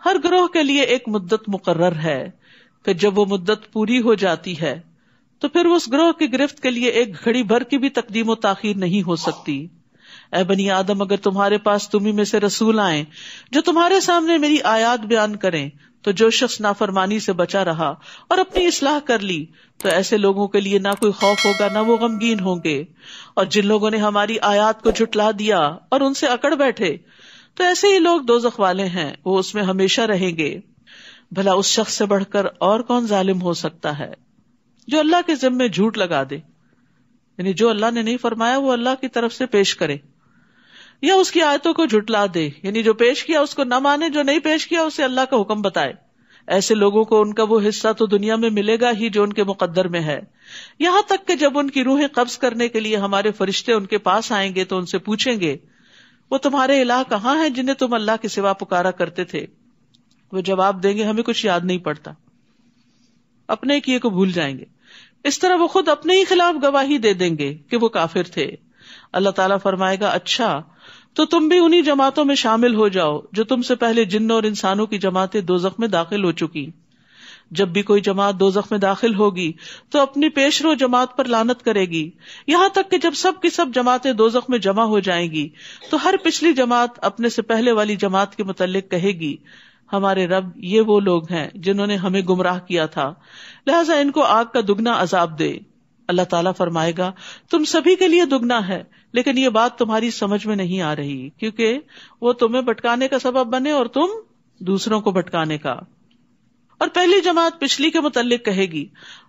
ہر گروہ کے لیے ایک مدت مقرر ہے، پھر جب وہ مدت پوری ہو جاتی ہے تو پھر اس گروہ کی گرفت کے لیے ایک گھڑی بھر کی بھی تقدیم و تاخیر نہیں ہو سکتی۔ اے بنی آدم، اگر تمہارے پاس تمہیں میں سے رسول آئیں جو تمہارے سامنے میری آیات بیان کریں، تو جو شخص نافرمانی سے بچا رہا اور اپنی اصلاح کر لی تو ایسے لوگوں کے لیے نہ کوئی خوف ہوگا نہ وہ غمگین ہوں گے، اور جن لوگوں نے ہماری آیات کو جھٹلا دیا اور ان سے اکڑ بیٹھے تو ایسے ہی لوگ دوزخ والے ہیں، وہ اس میں ہمیشہ رہیں گے۔ بھلا اس شخص سے بڑھ کر اور کون ظالم ہو سکتا ہے جو اللہ کے ذمے جھوٹ لگا دے، یعنی جو اللہ نے نہیں فرمایا وہ اللہ کی طرف سے پیش کرے، یا اس کی آیتوں کو جھٹلا دے، یعنی جو پیش کیا اس کو نہ مانے، جو نہیں پیش کیا اسے اللہ کا حکم بتائے۔ ایسے لوگوں کو ان کا وہ حصہ تو دنیا میں ملے گا ہی جو ان کے مقدر میں ہے، یہاں تک کہ جب ان کی روحیں قبض کرنے کے لیے ہمارے فرشتے ان کے پاس آئیں گے تو ان سے پوچھیں گے، وہ تمہارے الہ کہاں ہیں جنہیں تم اللہ کے سوا پکارا کرتے تھے؟ وہ جواب دیں گے، ہمیں کچھ یاد نہیں پڑتا، اپنے کیے کو بھول جائیں گے۔ اس طرح وہ خود اپنے ہی خلاف گواہی دے دیں گے کہ وہ کافر تھے۔ اللہ تعالیٰ فرمائے گا، اچھا تو تم بھی انہی جماعتوں میں شامل ہو جاؤ جو تم سے پہلے جنوں اور انسانوں کی جماعتیں دوزخ میں داخل ہو چکی۔ جب بھی کوئی جماعت دوزخ میں داخل ہوگی تو اپنی پیش رو جماعت پر لعنت کرے گی، یہاں تک کہ جب سب کی سب جماعتیں دوزخ میں جمع ہو جائیں گی تو ہر پچھلی جماعت اپنے سے پہلے والی جماعت کے متعلق کہے گی، ہمارے رب یہ وہ لوگ ہیں جنہوں نے ہمیں گمراہ کیا تھا، لہٰذا ان کو آگ کا دگنا عذاب دے۔ اللہ تعالیٰ فرمائے گا، تم سبھی کے لیے دگنا ہے، لیکن یہ بات تمہاری سمجھ میں نہیں آ رہی، کیونکہ وہ تمہیں بھٹکانے کا سبب بنے اور تم دوسروں کو بھٹکانے کا۔ اور پہلی جماعت پچھلی کے متعلق کہے گی،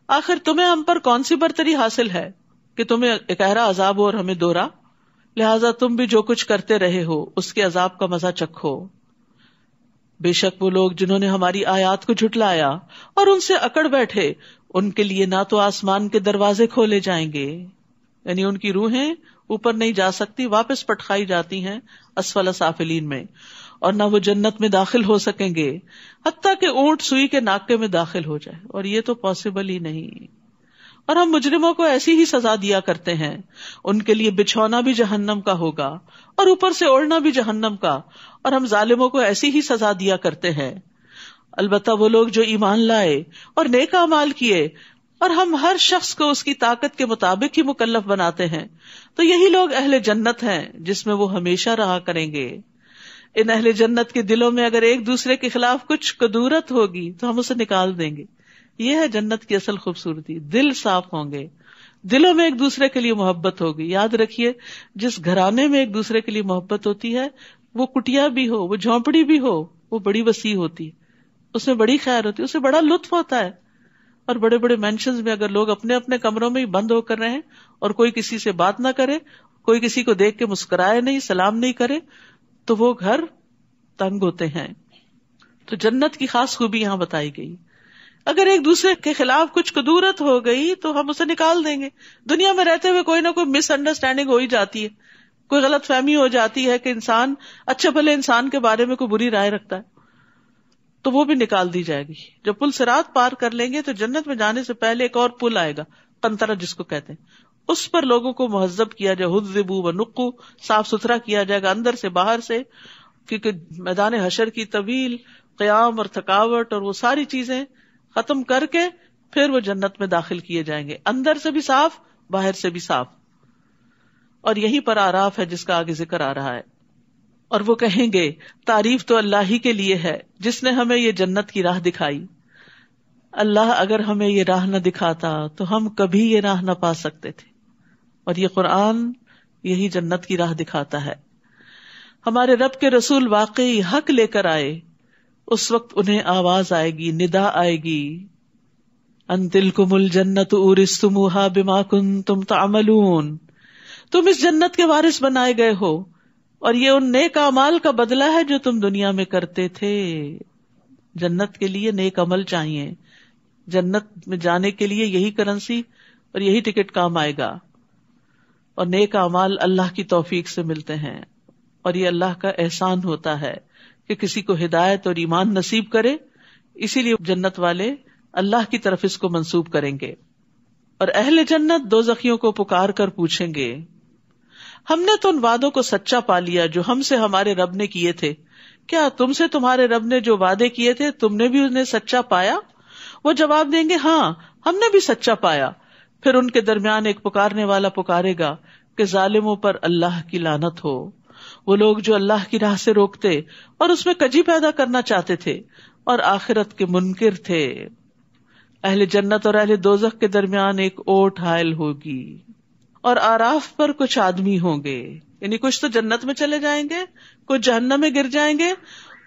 آخر تمہیں ہم پر کون سی برتری حاصل ہے کہ تمہیں اکہرا عذاب ہو اور ہمیں دوہرا؟ لہٰذا تم بھی جو کچھ کرتے رہے ہو اس کے عذاب کا مزہ چکھو۔ بے شک وہ لوگ جنہوں نے ہماری آیات کو جھٹلایا اور ان سے اکڑ بیٹھے، ان کے لیے نہ تو آسمان کے دروازے کھولے جائیں گے، یعنی ان کی روحیں اوپر نہیں جا سکتی، واپس پٹخائی جاتی ہیں اسفل سافلین میں، اور نہ وہ جنت میں داخل ہو سکیں گے حتیٰ کہ اونٹ سوئی کے ناکے میں داخل ہو جائے، اور یہ تو پاسبل ہی نہیں۔ اور ہم مجرموں کو ایسی ہی سزا دیا کرتے ہیں، ان کے لیے بچھونا بھی جہنم کا ہوگا اور اوپر سے اوڑھنا بھی جہنم کا، اور ہم ظالموں کو ایسی ہی سزا دیا کرتے ہیں۔ البتہ وہ لوگ جو ایمان لائے اور نیک اعمال کیے، اور ہم ہر شخص کو اس کی طاقت کے مطابق ہی مکلف بناتے ہیں، تو یہی لوگ اہل جنت ہیں جس میں وہ ہمیشہ رہا کریں گے۔ ان اہل جنت کے دلوں میں اگر ایک دوسرے کے خلاف کچھ کدورت ہوگی تو ہم اسے نکال دیں گے۔ یہ ہے جنت کی اصل خوبصورتی، دل صاف ہوں گے، دلوں میں ایک دوسرے کے لیے محبت ہوگی۔ یاد رکھیے، جس گھرانے میں ایک دوسرے کے لیے محبت ہوتی ہے، وہ کٹیا بھی ہو، وہ جھونپڑی بھی ہو، وہ بڑی وسیع ہوتی ہے، اس میں بڑی خیر ہوتی ہے، اسے بڑا لطف ہوتا ہے۔ اور بڑے بڑے مینشنز میں اگر لوگ اپنے اپنے کمروں میں ہی بند ہو کر رہیں اور کوئی کسی سے بات نہ کرے، کوئی کسی کو دیکھ کے مسکرائے نہیں، سلام نہیں کرے، تو وہ گھر تنگ ہوتے ہیں۔ تو جنت کی خاص خوبی یہاں بتائی گئی، اگر ایک دوسرے کے خلاف کچھ کدورت ہو گئی تو ہم اسے نکال دیں گے۔ دنیا میں رہتے ہوئے کوئی نہ کوئی مس انڈرسٹینڈنگ ہو ہی جاتی ہے، کوئی غلط فہمی ہو جاتی ہے کہ انسان اچھے بھلے انسان کے بارے میں کوئی بری رائے رکھتا ہے، تو وہ بھی نکال دی جائے گی۔ جب پل صراط پار کر لیں گے تو جنت میں جانے سے پہلے ایک اور پل آئے گا، قنطرہ جس کو کہتے ہیں، اس پر لوگوں کو مہذب کیا جائے، حذبوا ونقوا، صاف ستھرا کیا جائے گا اندر سے باہر سے، کیونکہ میدان حشر کی طویل قیام اور تھکاوٹ اور وہ ساری چیزیں ختم کر کے پھر وہ جنت میں داخل کیے جائیں گے، اندر سے بھی صاف، باہر سے بھی صاف۔ اور یہی پر آراف ہے جس کا آگے ذکر آ رہا ہے۔ اور وہ کہیں گے، تعریف تو اللہ ہی کے لیے ہے جس نے ہمیں یہ جنت کی راہ دکھائی۔ اللہ اگر ہمیں یہ راہ نہ دکھاتا تو ہم کبھی یہ راہ نہ پا سکتے تھے، اور یہ قرآن یہی جنت کی راہ دکھاتا ہے۔ ہمارے رب کے رسول واقعی حق لے کر آئے، اس وقت انہیں آواز آئے گی، ندا آئے گی، ان تلکم الجنت اورثتموها بما کنتم تعملون، تم اس جنت کے وارث بنائے گئے ہو اور یہ ان نیک اعمال کا بدلہ ہے جو تم دنیا میں کرتے تھے۔ جنت کے لیے نیک عمل چاہیے، جنت میں جانے کے لیے یہی کرنسی اور یہی ٹکٹ کام آئے گا، اور نیک اعمال اللہ کی توفیق سے ملتے ہیں، اور یہ اللہ کا احسان ہوتا ہے کہ کسی کو ہدایت اور ایمان نصیب کرے، اسی لیے جنت والے اللہ کی طرف اس کو منسوب کریں گے۔ اور اہل جنت دوزخیوں کو پکار کر پوچھیں گے، ہم نے تو ان وعدوں کو سچا پا لیا جو ہم سے ہمارے رب نے کیے تھے، کیا تم سے تمہارے رب نے جو وعدے کیے تھے تم نے بھی انہیں سچا پایا؟ وہ جواب دیں گے ہاں ہم نے بھی سچا پایا. پھر ان کے درمیان ایک پکارنے والا پکارے گا کہ ظالموں پر اللہ کی لعنت ہو. وہ لوگ جو اللہ کی راہ سے روکتے اور اس میں کجی پیدا کرنا چاہتے تھے اور آخرت کے منکر تھے. اہل جنت اور اہل دوزخ کے درمیان ایک اوٹ حائل ہوگی اور آراف پر کچھ آدمی ہوں گے، یعنی کچھ تو جنت میں چلے جائیں گے، کچھ جہنم میں گر جائیں گے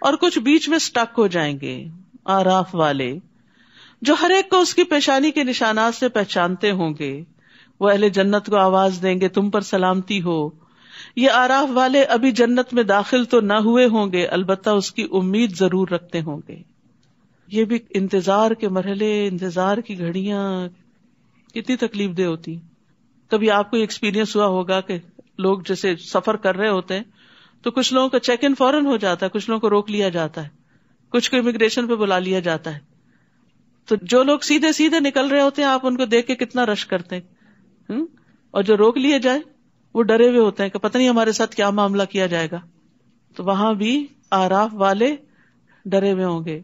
اور کچھ بیچ میں سٹک ہو جائیں گے. آراف والے جو ہر ایک کو اس کی پیشانی کے نشانات سے پہچانتے ہوں گے، وہ اہل جنت کو آواز دیں گے تم پر سلامتی ہو. یہ آراف والے ابھی جنت میں داخل تو نہ ہوئے ہوں گے، البتہ اس کی امید ضرور رکھتے ہوں گے. یہ بھی انتظار کے مرحلے، انتظار کی گھڑیاں کتنی تکلیف دہ ہوتی. کبھی آپ کو ایکسپیرینس ہوا ہوگا کہ لوگ جیسے سفر کر رہے ہوتے ہیں تو کچھ لوگوں کا چیک ان فوراً ہو جاتا ہے، کچھ لوگوں کو روک لیا جاتا ہے، کچھ کو امیگریشن پہ بلا لیا جاتا ہے. تو جو لوگ سیدھے سیدھے نکل رہے ہوتے ہیں آپ ان کو دیکھ کے کتنا رش کرتے ہیں، اور جو روک لیے جائے وہ ڈرے ہوئے ہوتے ہیں کہ پتہ نہیں ہمارے ساتھ کیا معاملہ کیا جائے گا. تو وہاں بھی آراف والے ڈرے ہوئے ہوں گے.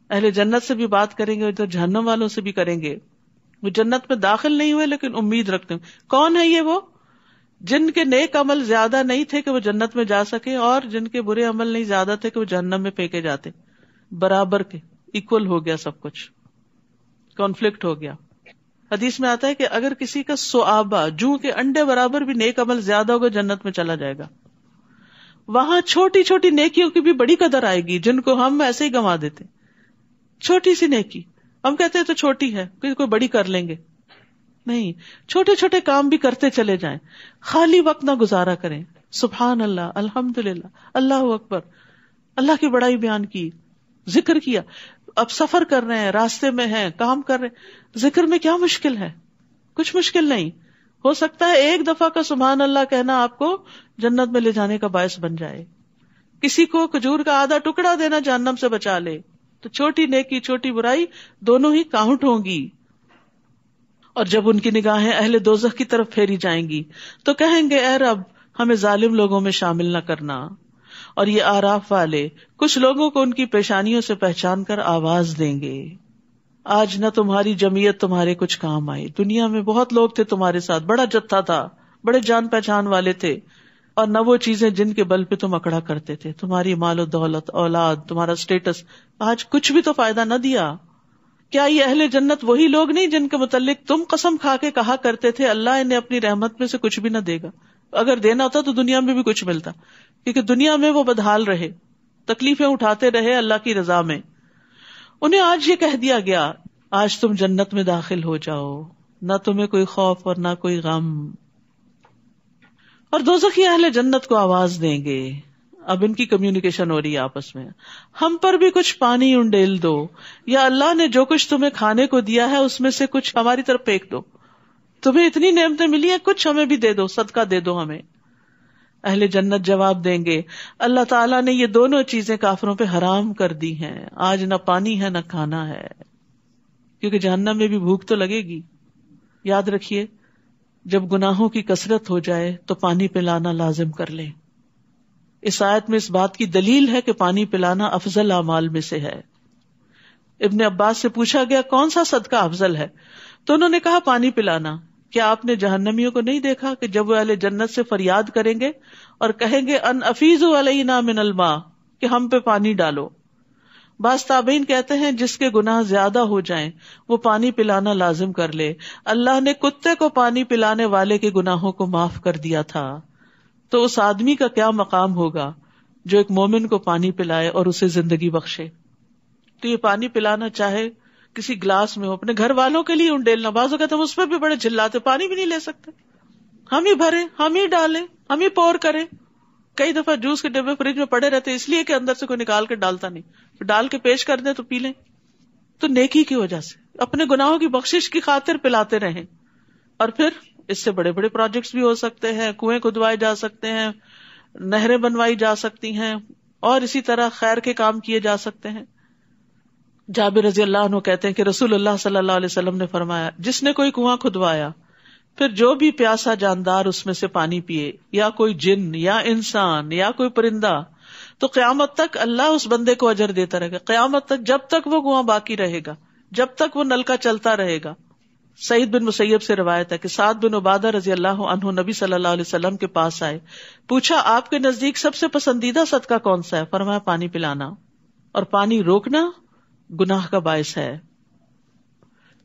اہل جنت سے بھی بات کریں گے، ادھر جہنم والوں سے بھی کریں گے. وہ جنت میں داخل نہیں ہوئے لیکن امید رکھتے ہیں. کون ہے یہ؟ وہ جن کے نیک عمل زیادہ نہیں تھے کہ وہ جنت میں جا سکے، اور جن کے برے عمل نہیں زیادہ تھے کہ وہ جہنم میں پھینکے جاتے. برابر کے ایکول ہو گیا سب کچھ، کانفلکٹ ہو گیا. حدیث میں آتا ہے کہ اگر کسی کا صحابہ جوں کے انڈے برابر بھی نیک عمل زیادہ ہوگا جنت میں چلا جائے گا. وہاں چھوٹی چھوٹی نیکیوں کی بھی بڑی قدر آئے گی جن کو ہم ایسے ہی گنوا دیتے. چھوٹی سی نیکی ہم کہتے ہیں تو چھوٹی ہے، کوئی بڑی کر لیں گے. نہیں، چھوٹے چھوٹے کام بھی کرتے چلے جائیں. خالی وقت نہ گزارا کریں. سبحان اللہ، الحمدللہ، اللہ اکبر، اللہ کی بڑائی بیان کی، ذکر کیا. اب سفر کر رہے ہیں، راستے میں ہیں، کام کر رہے ہیں، ذکر میں کیا مشکل ہے؟ کچھ مشکل نہیں. ہو سکتا ہے ایک دفعہ کا سبحان اللہ کہنا آپ کو جنت میں لے جانے کا باعث بن جائے. کسی کو کھجور کا آدھا ٹکڑا دینا جہنم سے بچا لے. تو چھوٹی نیکی چھوٹی برائی دونوں ہی کاؤنٹ ہوں گی. اور جب ان کی نگاہیں اہل دوزخ کی طرف پھیری جائیں گی تو کہیں گے اے رب ہمیں ظالم لوگوں میں شامل نہ کرنا. اور یہ آراف والے کچھ لوگوں کو ان کی پیشانیوں سے پہچان کر آواز دیں گے آج نہ تمہاری جمعیت تمہارے کچھ کام آئی. دنیا میں بہت لوگ تھے تمہارے ساتھ، بڑا جتھا تھا، بڑے جان پہچان والے تھے، اور نہ وہ چیزیں جن کے بل پہ تم اکڑا کرتے تھے. تمہاری مال و دولت، اولاد، تمہارا سٹیٹس آج کچھ بھی تو فائدہ نہ دیا. کیا یہ اہل جنت وہی لوگ نہیں جن کے متعلق تم قسم کھا کے کہا کرتے تھے اللہ انہیں اپنی رحمت میں سے کچھ بھی نہ دے گا؟ اگر دینا ہوتا تو دنیا میں بھی کچھ ملتا، کیونکہ دنیا میں وہ بدحال رہے، تکلیفیں اٹھاتے رہے اللہ کی رضا میں. انہیں آج یہ کہہ دیا گیا آج تم جنت میں داخل ہو جاؤ، نہ تمہیں کوئی خوف اور نہ کوئی غم. اور دوزخی اہل جنت کو آواز دیں گے، اب ان کی کمیونیکیشن ہو رہی ہے آپس میں، ہم پر بھی کچھ پانی انڈیل دو، یا اللہ نے جو کچھ تمہیں کھانے کو دیا ہے اس میں سے کچھ ہماری طرف پھینک دو. تمہیں اتنی نعمتیں ملی ہیں، کچھ ہمیں بھی دے دو، صدقہ دے دو ہمیں. اہل جنت جواب دیں گے اللہ تعالیٰ نے یہ دونوں چیزیں کافروں پہ حرام کر دی ہیں، آج نہ پانی ہے نہ کھانا ہے. کیونکہ جہنم میں بھی بھوک تو لگے گی. یاد رکھیے جب گناہوں کی کثرت ہو جائے تو پانی پلانا لازم کر لیں. اس آیت میں اس بات کی دلیل ہے کہ پانی پلانا افضل اعمال میں سے ہے. ابن عباس سے پوچھا گیا کون سا صدقہ افضل ہے، تو انہوں نے کہا پانی پلانا. کیا آپ نے جہنمیوں کو نہیں دیکھا کہ جب وہ اہل جنت سے فریاد کریں گے اور کہیں گے ان افیضوا علینا من الماء، کہ ہم پہ پانی ڈالو. بعض تابعین کہتے ہیں جس کے گناہ زیادہ ہو جائیں وہ پانی پلانا لازم کر لے. اللہ نے کتے کو پانی پلانے والے کے گناہوں کو معاف کر دیا تھا، تو اس آدمی کا کیا مقام ہوگا جو ایک مومن کو پانی پلائے اور اسے زندگی بخشے. تو یہ پانی پلانا چاہے کسی گلاس میں ہو، اپنے گھر والوں کے لیے انڈیلنا. بعض اوقات ہم اس پہ بھی بڑے چلاتے، پانی بھی نہیں لے سکتے، ہم ہی بھریں، ہم ہی ڈالیں، ہم ہی پور کریں. کئی دفعہ جوس کے ڈبے فریج میں پڑے رہتے اس لیے کہ اندر سے کوئی نکال کے ڈالتا نہیں، تو ڈال کے پیش کر دیں تو پی لیں. تو نیکی کی وجہ سے اپنے گناہوں کی بخشش کی خاطر پلاتے رہیں. اور پھر اس سے بڑے بڑے پروجیکٹس بھی ہو سکتے ہیں، کنویں کھدوائے جا سکتے ہیں، نہریں بنوائی جا سکتی ہیں، اور اسی طرح خیر کے کام کیے جا سکتے ہیں. جابر رضی اللہ عنہ کہتے ہیں کہ رسول اللہ صلی اللہ علیہ وسلم نے فرمایا جس نے کوئی کنواں کھدوایا پھر جو بھی پیاسا جاندار اس میں سے پانی پیے، یا کوئی جن یا انسان یا کوئی پرندہ، تو قیامت تک اللہ اس بندے کو اجر دیتا رہے گا، قیامت تک، جب تک وہ کنواں باقی رہے گا، جب تک وہ نلکا چلتا رہے گا. سعید بن مسیب سے روایت ہے کہ سعد بن عبادہ رضی اللہ عنہ نبی صلی اللہ علیہ وسلم کے پاس آئے، پوچھا آپ کے نزدیک سب سے پسندیدہ صدقہ کون سا ہے؟ فرمایا پانی پلانا، اور پانی روکنا گناہ کا باعث ہے.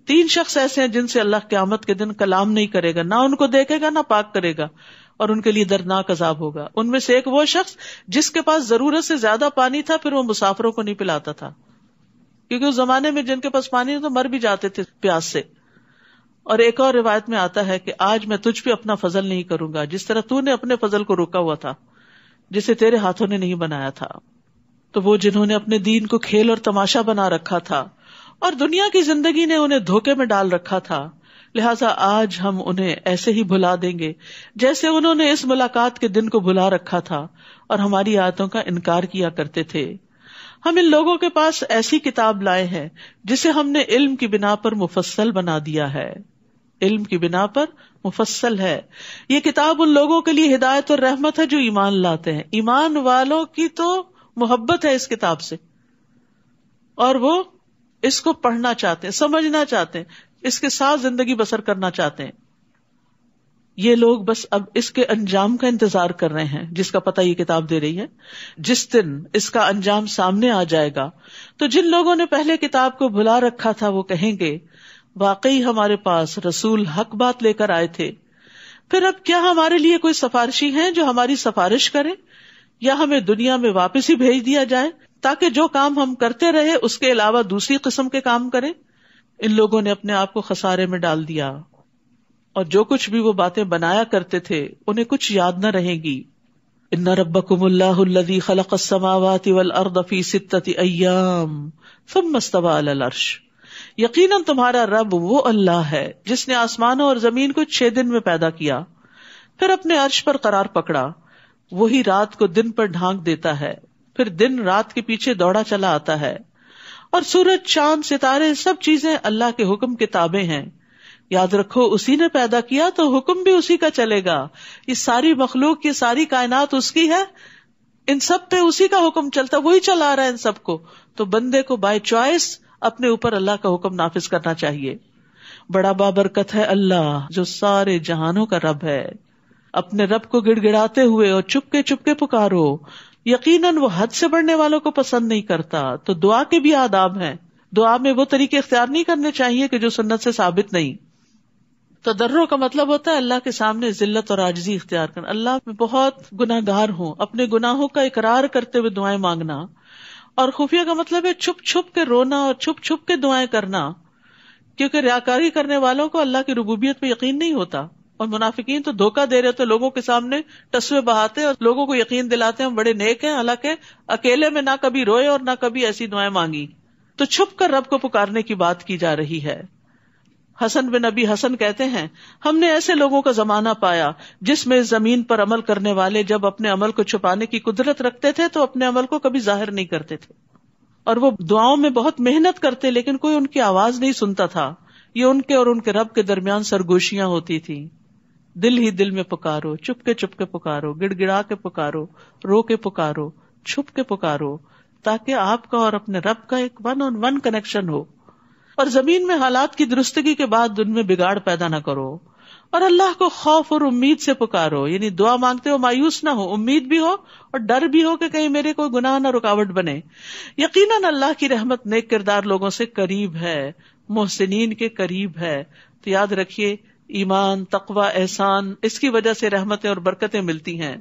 3 شخص ایسے ہیں جن سے اللہ قیامت کے دن کلام نہیں کرے گا، نہ ان کو دیکھے گا، نہ پاک کرے گا، اور ان کے لیے دردناک عذاب ہوگا. ان میں سے ایک وہ شخص جس کے پاس ضرورت سے زیادہ پانی تھا، پھر وہ مسافروں کو نہیں پلاتا تھا، کیونکہ اس زمانے میں جن کے پاس پانی تو مر بھی جاتے تھے پیاس سے. اور ایک اور روایت میں آتا ہے کہ آج میں تجھ پہ اپنا فضل نہیں کروں گا جس طرح تو نے اپنے فضل کو روکا ہوا تھا، جسے تیرے ہاتھوں نے نہیں بنایا تھا. تو وہ جنہوں نے اپنے دین کو کھیل اور تماشا بنا رکھا تھا اور دنیا کی زندگی نے انہیں دھوکے میں ڈال رکھا تھا، لہٰذا آج ہم انہیں ایسے ہی بھلا دیں گے جیسے انہوں نے اس ملاقات کے دن کو بھلا رکھا تھا اور ہماری آیتوں کا انکار کیا کرتے تھے. ہم ان لوگوں کے پاس ایسی کتاب لائے ہیں جسے ہم نے علم کی بنا پر مفصل بنا دیا ہے. علم کی بنا پر مفصل ہے. یہ کتاب ان لوگوں کے لیے ہدایت اور رحمت ہے جو ایمان لاتے ہیں. ایمان والوں کی تو محبت ہے اس کتاب سے، اور وہ اس کو پڑھنا چاہتے ہیں، سمجھنا چاہتے ہیں، اس کے ساتھ زندگی بسر کرنا چاہتے ہیں. یہ لوگ بس اب اس کے انجام کا انتظار کر رہے ہیں جس کا پتہ یہ کتاب دے رہی ہے. جس دن اس کا انجام سامنے آ جائے گا تو جن لوگوں نے پہلے کتاب کو بھلا رکھا تھا وہ کہیں گے واقعی ہمارے پاس رسول حق بات لے کر آئے تھے. پھر اب کیا ہمارے لیے کوئی سفارشی ہیں جو ہماری سفارش کرے، یا ہمیں دنیا میں واپس ہی بھیج دیا جائے تاکہ جو کام ہم کرتے رہے اس کے علاوہ دوسری قسم کے کام کریں. ان لوگوں نے اپنے آپ کو خسارے میں ڈال دیا، اور جو کچھ بھی وہ باتیں بنایا کرتے تھے انہیں کچھ یاد نہ رہے گی. ان ربکم اللہ الذی خلق السماوات والارض فی 6 ایام ثم استوى علی العرش. یقیناً تمہارا رب وہ اللہ ہے جس نے آسمانوں اور زمین کو 6 دن میں پیدا کیا، پھر اپنے عرش پر قرار پکڑا. وہی رات کو دن پر ڈھانک دیتا ہے، پھر دن رات کے پیچھے دوڑا چلا آتا ہے، اور سورج، چاند، ستارے، سب چیزیں اللہ کے حکم کے تابع ہیں. یاد رکھو اسی نے پیدا کیا تو حکم بھی اسی کا چلے گا. یہ ساری مخلوق، یہ ساری کائنات اس کی ہے، ان سب پہ اسی کا حکم چلتا، وہی چلا رہا ہے ان سب کو. تو بندے کو بائی چوائس اپنے اوپر اللہ کا حکم نافذ کرنا چاہیے. بڑا بابرکت ہے اللہ جو سارے جہانوں کا رب ہے. اپنے رب کو گڑ گڑاتے ہوئے اور چپکے چپکے پکارو، یقیناً وہ حد سے بڑھنے والوں کو پسند نہیں کرتا. تو دعا کے بھی آداب ہیں. دعا میں وہ طریقے اختیار نہیں کرنے چاہیے کہ جو سنت سے ثابت نہیں. تضرع کا مطلب ہوتا ہے اللہ کے سامنے ذلت اور عاجزی اختیار کرنا. اللہ میں بہت گناہ گار ہوں، اپنے گناہوں کا اقرار کرتے ہوئے دعائیں مانگنا. اور خفیہ کا مطلب ہے چھپ چھپ کے رونا اور چھپ چھپ کے دعائیں کرنا، کیونکہ ریاکاری کرنے والوں کو اللہ کی ربوبیت پہ یقین نہیں ہوتا. اور منافقین تو دھوکہ دے رہے ہوتے، لوگوں کے سامنے ٹسوے بہاتے اور لوگوں کو یقین دلاتے ہیں ہم بڑے نیک ہیں، حالانکہ اکیلے میں نہ کبھی روئے اور نہ کبھی ایسی دعائیں مانگی. تو چھپ کر رب کو پکارنے کی بات کی جا رہی ہے. حسن بن ابی حسن کہتے ہیں ہم نے ایسے لوگوں کا زمانہ پایا جس میں زمین پر عمل کرنے والے جب اپنے عمل کو چھپانے کی قدرت رکھتے تھے تو اپنے عمل کو کبھی ظاہر نہیں کرتے تھے، اور وہ دعاؤں میں بہت محنت کرتے لیکن کوئی ان کی آواز نہیں سنتا تھا. یہ ان کے اور ان کے رب کے درمیان سرگوشیاں ہوتی تھیں. دل ہی دل میں پکارو، چپ کے پکارو، گڑ گڑا کے پکارو، رو کے پکارو، چھپ کے پکارو، تاکہ آپ کا اور اپنے رب کا ایک 1-on-1 کنیکشن ہو. اور زمین میں حالات کی درستگی کے بعد ان میں بگاڑ پیدا نہ کرو، اور اللہ کو خوف اور امید سے پکارو. یعنی دعا مانگتے ہو مایوس نہ ہو، امید بھی ہو اور ڈر بھی ہو کہ کہیں میرے کوئی گناہ نہ رکاوٹ بنے. یقیناً اللہ کی رحمت نیک کردار لوگوں سے قریب ہے، محسنین کے قریب ہے. تو یاد رکھیے ایمان، تقوی، احسان، اس کی وجہ سے رحمتیں اور برکتیں ملتی ہیں.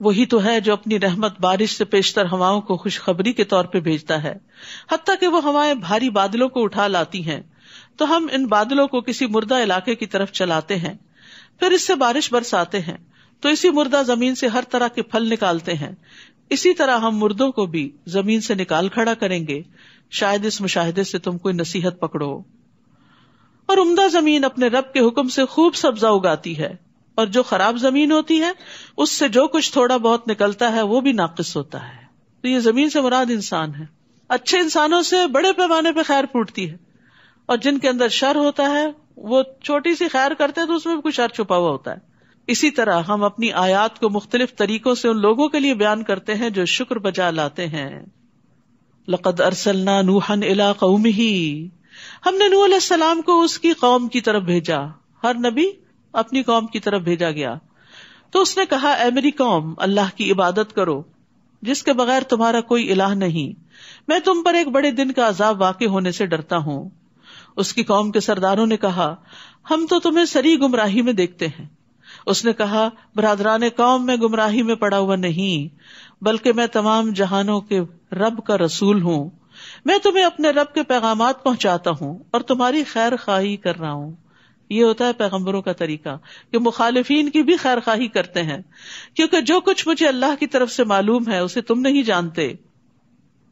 وہی تو ہے جو اپنی رحمت بارش سے پیشتر ہواؤں کو خوشخبری کے طور پہ بھیجتا ہے، حتیٰ کہ وہ ہوائیں بھاری بادلوں کو اٹھا لاتی ہیں تو ہم ان بادلوں کو کسی مردہ علاقے کی طرف چلاتے ہیں، پھر اس سے بارش برساتے ہیں تو اسی مردہ زمین سے ہر طرح کے پھل نکالتے ہیں. اسی طرح ہم مردوں کو بھی زمین سے نکال کھڑا کریں گے. شاید اس مشاہدے سے تم کوئی نصیحت پکڑو. اور عمدہ زمین اپنے رب کے حکم سے خوب سبزہ اگاتی ہے، اور جو خراب زمین ہوتی ہے اس سے جو کچھ تھوڑا بہت نکلتا ہے وہ بھی ناقص ہوتا ہے. تو یہ زمین سے مراد انسان ہے. اچھے انسانوں سے بڑے پیمانے پہ خیر پھوٹتی ہے، اور جن کے اندر شر ہوتا ہے وہ چھوٹی سی خیر کرتے ہیں تو اس میں بھی کچھ شر چھپا ہوا ہوتا ہے. اسی طرح ہم اپنی آیات کو مختلف طریقوں سے ان لوگوں کے لیے بیان کرتے ہیں جو شکر بجا لاتے ہیں. لقد ارسلنا نوحا الی قومہ، ہم نے نوح علیہ السلام کو اس کی قوم کی طرف بھیجا. ہر نبی اپنی قوم کی طرف بھیجا گیا. تو اس نے کہا اے میری قوم، اللہ کی عبادت کرو جس کے بغیر تمہارا کوئی الہ نہیں. میں تم پر ایک بڑے دن کا عذاب واقع ہونے سے ڈرتا ہوں. اس کی قوم کے سرداروں نے کہا ہم تو تمہیں سری گمراہی میں دیکھتے ہیں. اس نے کہا برادران قوم، میں گمراہی میں پڑا ہوا نہیں، بلکہ میں تمام جہانوں کے رب کا رسول ہوں. میں تمہیں اپنے رب کے پیغامات پہنچاتا ہوں اور تمہاری خیر خواہی کر رہا ہوں. یہ ہوتا ہے پیغمبروں کا طریقہ کہ مخالفین کی بھی خیر خواہی کرتے ہیں، کیونکہ جو کچھ مجھے اللہ کی طرف سے معلوم ہے اسے تم نہیں جانتے.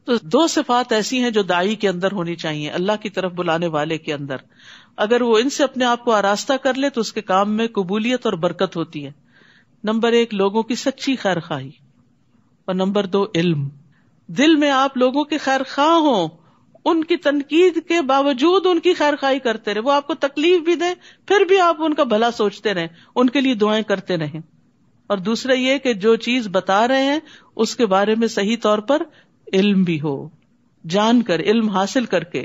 تو دو صفات ایسی ہیں جو داعی کے اندر ہونی چاہیے، اللہ کی طرف بلانے والے کے اندر. اگر وہ ان سے اپنے آپ کو آراستہ کر لے تو اس کے کام میں قبولیت اور برکت ہوتی ہے. نمبر 1 لوگوں کی سچی خیر خواہی، اور نمبر 2 علم. دل میں آپ لوگوں کے خیر خواہ ہوں، ان کی تنقید کے باوجود ان کی خیر خواہی کرتے رہے. وہ آپ کو تکلیف بھی دیں پھر بھی آپ ان کا بھلا سوچتے رہیں، ان کے لیے دعائیں کرتے رہیں. اور دوسرا یہ کہ جو چیز بتا رہے ہیں اس کے بارے میں صحیح طور پر علم بھی ہو، جان کر، علم حاصل کر کے.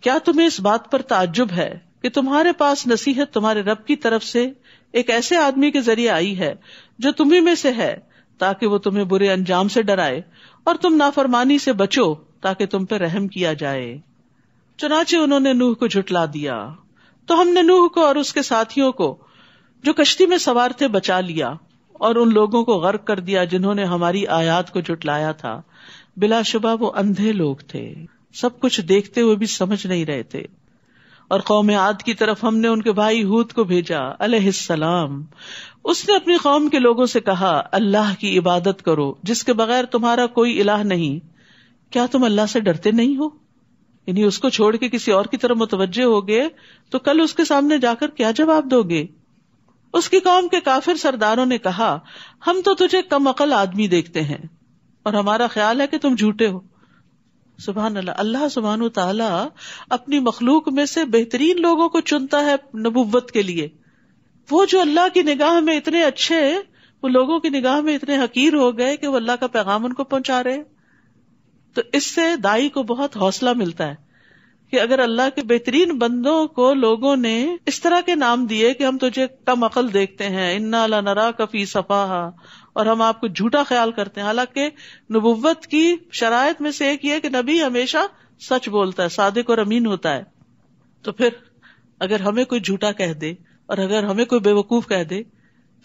کیا تمہیں اس بات پر تعجب ہے کہ تمہارے پاس نصیحت تمہارے رب کی طرف سے ایک ایسے آدمی کے ذریعے آئی ہے جو تمہیں میں سے ہے، تاکہ وہ تمہیں برے انجام سے ڈرائے اور تم نافرمانی سے بچو تاکہ تم پہ رحم کیا جائے. چنانچہ انہوں نے نوح کو جھٹلا دیا تو ہم نے نوح کو اور اس کے ساتھیوں کو جو کشتی میں سوار تھے بچا لیا، اور ان لوگوں کو غرق کر دیا جنہوں نے ہماری آیات کو جھٹلایا تھا. بلا شبہ وہ اندھے لوگ تھے، سب کچھ دیکھتے ہوئے بھی سمجھ نہیں رہے تھے. اور قوم عاد کی طرف ہم نے ان کے بھائی ہود کو بھیجا علیہ السلام. اس نے اپنی قوم کے لوگوں سے کہا اللہ کی عبادت کرو جس کے بغیر تمہارا کوئی الہ نہیں. کیا تم اللہ سے ڈرتے نہیں ہو؟ یعنی اس کو چھوڑ کے کسی اور کی طرف متوجہ ہوگے تو کل اس کے سامنے جا کر کیا جواب دو گے؟ اس کی قوم کے کافر سرداروں نے کہا ہم تو تجھے کم عقل آدمی دیکھتے ہیں اور ہمارا خیال ہے کہ تم جھوٹے ہو. سبحان اللہ. اللہ سبحانہ وتعالی اپنی مخلوق میں سے بہترین لوگوں کو چنتا ہے نبوت کے لیے. وہ جو اللہ کی نگاہ میں اتنے اچھے، وہ لوگوں کی نگاہ میں اتنے حقیر ہو گئے کہ وہ اللہ کا پیغام ان کو پہنچا رہے. تو اس سے دائی کو بہت حوصلہ ملتا ہے کہ اگر اللہ کے بہترین بندوں کو لوگوں نے اس طرح کے نام دیے کہ ہم تجھے کم عقل دیکھتے ہیں، انا لنراک فی صفاہا، اور ہم آپ کو جھوٹا خیال کرتے ہیں. حالانکہ نبوت کی شرائط میں سے ایک یہ کہ نبی ہمیشہ سچ بولتا ہے، صادق اور امین ہوتا ہے. تو پھر اگر ہمیں کوئی جھوٹا کہہ دے اور اگر ہمیں کوئی بے وقوف کہہ دے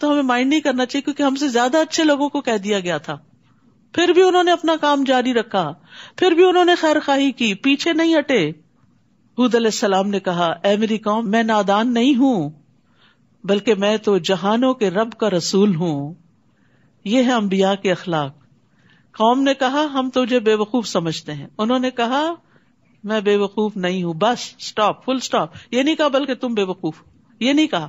تو ہمیں مائنڈ نہیں کرنا چاہیے، کیونکہ ہم سے زیادہ اچھے لوگوں کو کہہ دیا گیا تھا. پھر بھی انہوں نے اپنا کام جاری رکھا، پھر بھی انہوں نے خیر خواہی کی، پیچھے نہیں ہٹے. ہود علیہ السلام نے کہا اے میری قوم، میں نادان نہیں ہوں بلکہ میں تو جہانوں کے رب کا رسول ہوں. یہ ہے انبیاء کے اخلاق. قوم نے کہا ہم تجھے بے وقوف سمجھتے ہیں، انہوں نے کہا میں بے وقوف نہیں ہوں. بس سٹاپ، فل سٹاپ. یہ نہیں کہا بلکہ تم بے وقوف، یہ نہیں کہا.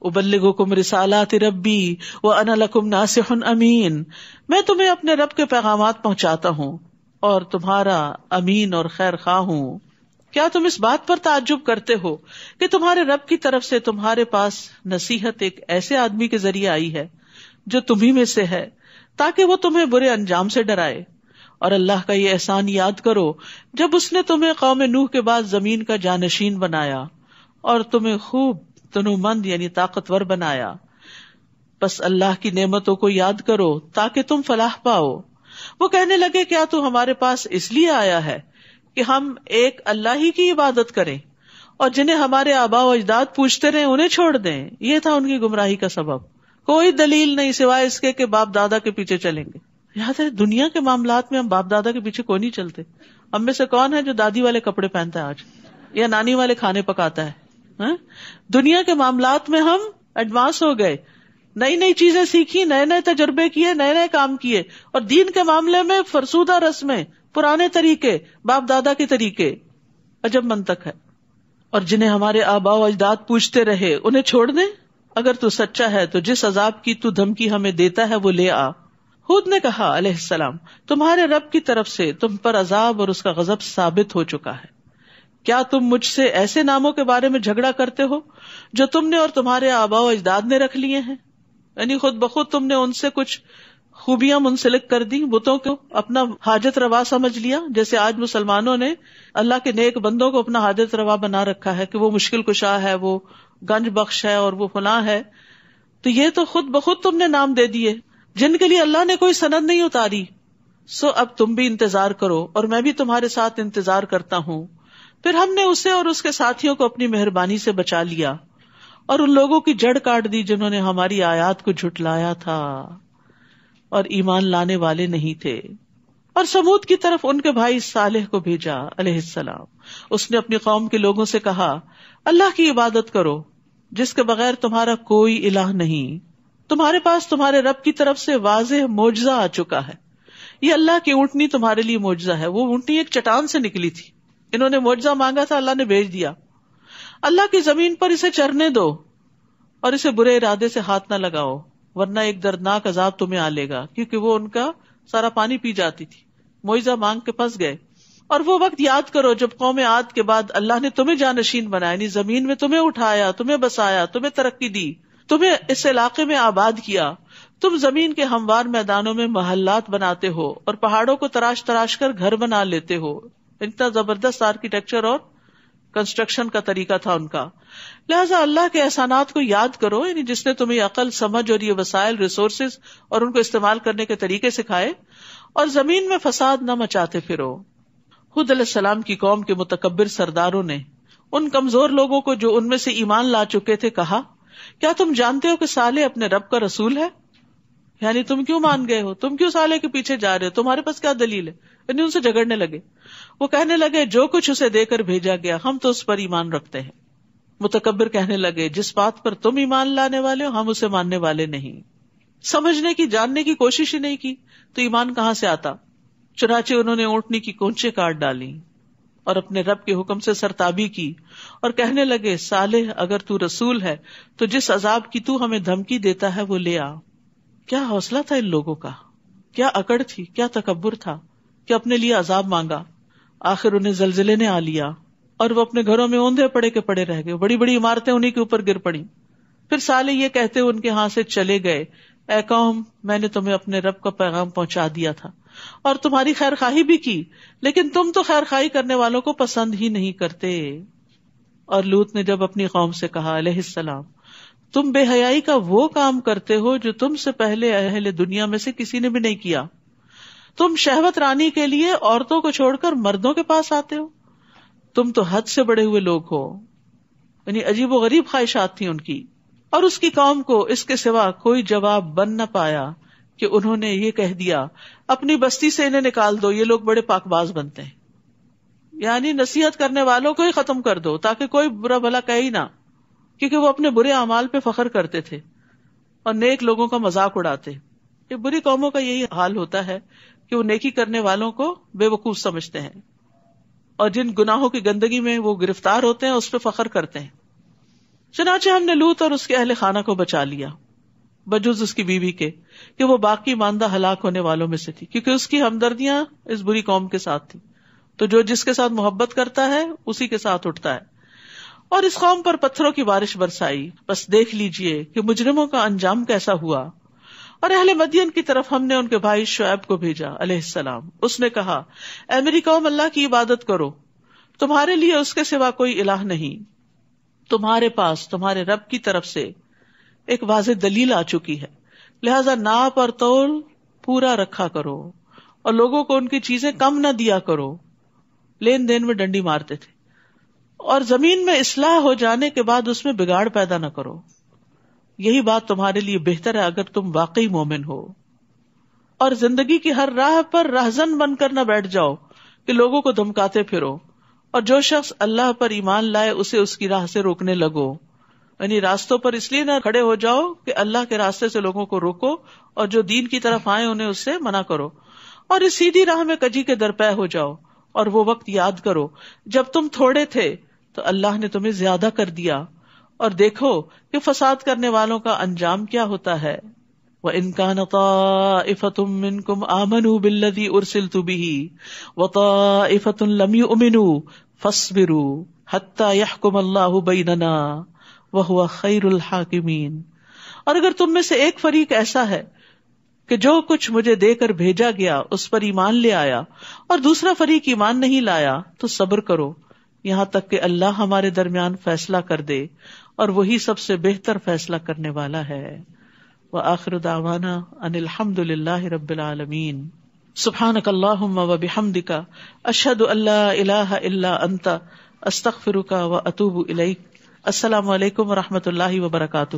ابلغکم رسالات ربی وانا لکم ناصح امین، میں تمہیں اپنے رب کے پیغامات پہنچاتا ہوں اور تمہارا امین اور خیر خواہ ہوں. کیا تم اس بات پر تعجب کرتے ہو کہ تمہارے رب کی طرف سے تمہارے پاس نصیحت ایک ایسے آدمی کے ذریعے آئی ہے جو تمہیں میں سے ہے، تاکہ وہ تمہیں برے انجام سے ڈرائے. اور اللہ کا یہ احسان یاد کرو جب اس نے تمہیں قوم نوح کے بعد زمین کا جانشین بنایا اور تمہیں خوب تنومند یعنی طاقتور بنایا. بس اللہ کی نعمتوں کو یاد کرو تاکہ تم فلاح پاؤ. وہ کہنے لگے کیا تو ہمارے پاس اس لیے آیا ہے کہ ہم ایک اللہ ہی کی عبادت کریں اور جنہیں ہمارے آباء و اجداد پوچھتے رہے انہیں چھوڑ دیں؟ یہ تھا ان کی گمراہی کا سبب. کوئی دلیل نہیں سوائے اس کے کہ باپ دادا کے پیچھے چلیں گے. یاد ہے دنیا کے معاملات میں ہم باپ دادا کے پیچھے کوئی نہیں چلتے. ہم میں سے کون ہے جو دادی والے کپڑے پہنتا ہے آج یا نانی والے کھانے پکاتا ہے؟ دنیا کے معاملات میں ہم ایڈوانس ہو گئے، نئی نئی چیزیں سیکھی، نئے نئے تجربے کیے، نئے نئے کام کیے. اور دین کے معاملے میں فرسودہ رسمیں، پرانے طریقے، باپ دادا کے طریقے. عجب منطق ہے. اور جنہیں ہمارے آباء و اجداد پوچھتے رہے انہیں چھوڑ دیں؟ اگر تو سچا ہے تو جس عذاب کی تو دھمکی ہمیں دیتا ہے وہ لے آ. ہود نے کہا علیہ السلام تمہارے رب کی طرف سے تم پر عذاب اور اس کا غضب ثابت ہو چکا ہے. کیا تم مجھ سے ایسے ناموں کے بارے میں جھگڑا کرتے ہو جو تم نے اور تمہارے آباء و اجداد نے رکھ لیے ہیں؟ یعنی خود بخود تم نے ان سے کچھ خوبیاں منسلک کر دی، بتوں کو اپنا حاجت روا سمجھ لیا، جیسے آج مسلمانوں نے اللہ کے نیک بندوں کو اپنا حاجت روا بنا رکھا ہے کہ وہ مشکل کشا ہے، وہ گنج بخش ہے اور وہ فلاں ہے. تو یہ تو خود بخود تم نے نام دے دیے جن کے لیے اللہ نے کوئی سند نہیں اتاری. سو اب تم بھی انتظار کرو اور میں بھی تمہارے ساتھ انتظار کرتا ہوں. پھر ہم نے اسے اور اس کے ساتھیوں کو اپنی مہربانی سے بچا لیا اور ان لوگوں کی جڑ کاٹ دی جنہوں نے ہماری آیات کو جھٹلایا تھا اور ایمان لانے والے نہیں تھے. اور سمود کی طرف ان کے بھائی صالح کو بھیجا علیہ السلام. اس نے اپنی قوم کے لوگوں سے کہا، اللہ کی عبادت کرو جس کے بغیر تمہارا کوئی الہ نہیں. تمہارے پاس تمہارے رب کی طرف سے واضح معجزہ آ چکا ہے. یہ اللہ کی اونٹنی تمہارے لیے معجزہ ہے. وہ اونٹنی ایک چٹان سے نکلی تھی، انہوں نے معجزہ مانگا تھا، اللہ نے بھیج دیا. اللہ کی زمین پر اسے چرنے دو اور اسے برے ارادے سے ہاتھ نہ لگاؤ ورنہ ایک دردناک عذاب تمہیں آ لے گا. کیونکہ وہ ان کا سارا پانی پی جاتی تھی، معجزہ مانگ کے پھنس گئے. اور وہ وقت یاد کرو جب قوم عاد کے بعد اللہ نے تمہیں جانشین بنایا، یعنی زمین میں تمہیں اٹھایا، تمہیں بسایا، تمہیں ترقی دی، تمہیں اس علاقے میں آباد کیا. تم زمین کے ہموار میدانوں میں محلات بناتے ہو اور پہاڑوں کو تراش تراش کر گھر بنا لیتے ہو. اتنا زبردست آرکیٹیکچر اور کنسٹرکشن کا طریقہ تھا ان کا. لہٰذا اللہ کے احسانات کو یاد کرو، یعنی جس نے تمہیں عقل، سمجھ اور یہ وسائل، ریسورسز اور ان کو استعمال کرنے کے طریقے سکھائے، اور زمین میں فساد نہ مچاتے پھرو. ہود علیہ السلام کی قوم کے متکبر سرداروں نے ان کمزور لوگوں کو جو ان میں سے ایمان لا چکے تھے کہا، کیا تم جانتے ہو کہ صالح اپنے رب کا رسول ہے؟ یعنی تم کیوں مان گئے ہو؟ تم کیوں صالح کے پیچھے جا رہے ہو؟ تمہارے پاس کیا دلیل ہے؟ یعنی ان سے جھگڑنے لگے. وہ کہنے لگے، جو کچھ اسے دے کر بھیجا گیا ہم تو اس پر ایمان رکھتے ہیں. متکبر کہنے لگے، جس بات پر تم ایمان لانے والے ہو ہم اسے ماننے والے نہیں. سمجھنے کی، جاننے کی کوشش ہی نہیں کی تو ایمان کہاں سے آتا. چنانچہ انہوں نے اونٹنی کی کونچیں کاٹ ڈالی اور اپنے رب کے حکم سے سرتابی کی اور کہنے لگے، صالح اگر تو رسول ہے تو جس عذاب کی تو ہمیں دھمکی دیتا ہے وہ لے آ. کیا حوصلہ تھا ان لوگوں کا، کیا اکڑ تھی، کیا تکبر تھا کہ اپنے لیے عذاب مانگا. آخر انہیں زلزلے نے آ لیا اور وہ اپنے گھروں میں اوندھے پڑے کے پڑے رہ گئے. بڑی بڑی عمارتیں انہیں کے اوپر گر پڑی. پھر صالح یہ کہتے ان کے ہاں سے چلے گئے، اے قوم، میں نے تمہیں اپنے رب کا پیغام پہنچا دیا تھا اور تمہاری خیر خواہی بھی کی، لیکن تم تو خیر خواہی کرنے والوں کو پسند ہی نہیں کرتے. اور لوط نے جب اپنی قوم سے کہا علیہ السلام، تم بے حیائی کا وہ کام کرتے ہو جو تم سے پہلے اہل دنیا میں سے کسی نے بھی نہیں کیا. تم شہوت رانی کے لیے عورتوں کو چھوڑ کر مردوں کے پاس آتے ہو. تم تو حد سے بڑے ہوئے لوگ ہو. یعنی عجیب و غریب خواہشات تھیں ان کی. اور اس کی قوم کو اس کے سوا کوئی جواب بن نہ پایا کہ انہوں نے یہ کہہ دیا، اپنی بستی سے انہیں نکال دو، یہ لوگ بڑے پاک باز بنتے ہیں. یعنی نصیحت کرنے والوں کو ہی ختم کر دو تاکہ کوئی برا بھلا کہے ہی نہ، کیونکہ وہ اپنے برے اعمال پہ فخر کرتے تھے اور نیک لوگوں کا مذاق اڑاتے. یہ بری قوموں کا یہی حال ہوتا ہے کہ وہ نیکی کرنے والوں کو بے وقوف سمجھتے ہیں اور جن گناہوں کی گندگی میں وہ گرفتار ہوتے ہیں اس پہ فخر کرتے ہیں. چنانچہ ہم نے لوط اور اس کے اہل خانہ کو بچا لیا بجز اس کی بیوی کے کہ وہ باقی ماندہ ہلاک ہونے والوں میں سے تھی، کیونکہ اس کی ہمدردیاں اس بری قوم کے ساتھ تھی. تو جو جس کے ساتھ محبت کرتا ہے اسی کے ساتھ اٹھتا ہے. اور اس قوم پر پتھروں کی بارش برسائی، بس دیکھ لیجئے کہ مجرموں کا انجام کیسا ہوا. اور اہل مدین کی طرف ہم نے ان کے بھائی شعیب کو بھیجا علیہ السلام. اس نے کہا، اے میری قوم، اللہ کی عبادت کرو، تمہارے لیے اس کے سوا کوئی الہ نہیں. تمہارے پاس تمہارے رب کی طرف سے ایک واضح دلیل آ چکی ہے، لہذا ناپ اور تول پورا رکھا کرو اور لوگوں کو ان کی چیزیں کم نہ دیا کرو. لین دین میں ڈنڈی مارتے تھے. اور زمین میں اصلاح ہو جانے کے بعد اس میں بگاڑ پیدا نہ کرو. یہی بات تمہارے لیے بہتر ہے اگر تم واقعی مومن ہو. اور زندگی کی ہر راہ پر رہزن بن کر نہ بیٹھ جاؤ کہ لوگوں کو دھمکاتے پھرو، اور جو شخص اللہ پر ایمان لائے اسے اس کی راہ سے روکنے لگو. یعنی راستوں پر اس لیے نہ کھڑے ہو جاؤ کہ اللہ کے راستے سے لوگوں کو روکو، اور جو دین کی طرف آئے انہیں اس سے منع کرو. اور اس سیدھی راہ میں کجی کے درپے ہو جاؤ. اور وہ وقت یاد کرو جب تم تھوڑے تھے تو اللہ نے تمہیں زیادہ کر دیا، اور دیکھو کہ فساد کرنے والوں کا انجام کیا ہوتا ہے. وَإِن كَانَ طَائِفَةٌ مِّنكُمْ آمَنُوا بِالَّذِي أُرْسِلْتُ بِهِ وَطَائِفَةٌ لَمْ يُؤْمِنُوا فاصبروا حتی یحکم اللہ بیننا وہو خیر الحاکمین. اور اگر تم میں سے ایک فریق ایسا ہے کہ جو کچھ مجھے دے کر بھیجا گیا اس پر ایمان لے آیا اور دوسرا فریق ایمان نہیں لایا تو صبر کرو یہاں تک کہ اللہ ہمارے درمیان فیصلہ کر دے، اور وہی سب سے بہتر فیصلہ کرنے والا ہے. وآخر دعوانا ان الحمد للہ رب العالمین. سبحانک اللہم وبحمدک اشہد ان لا الہ الا انت استغفرک واتوب الیک. السلام علیکم ورحمۃ اللہ وبرکاتہ.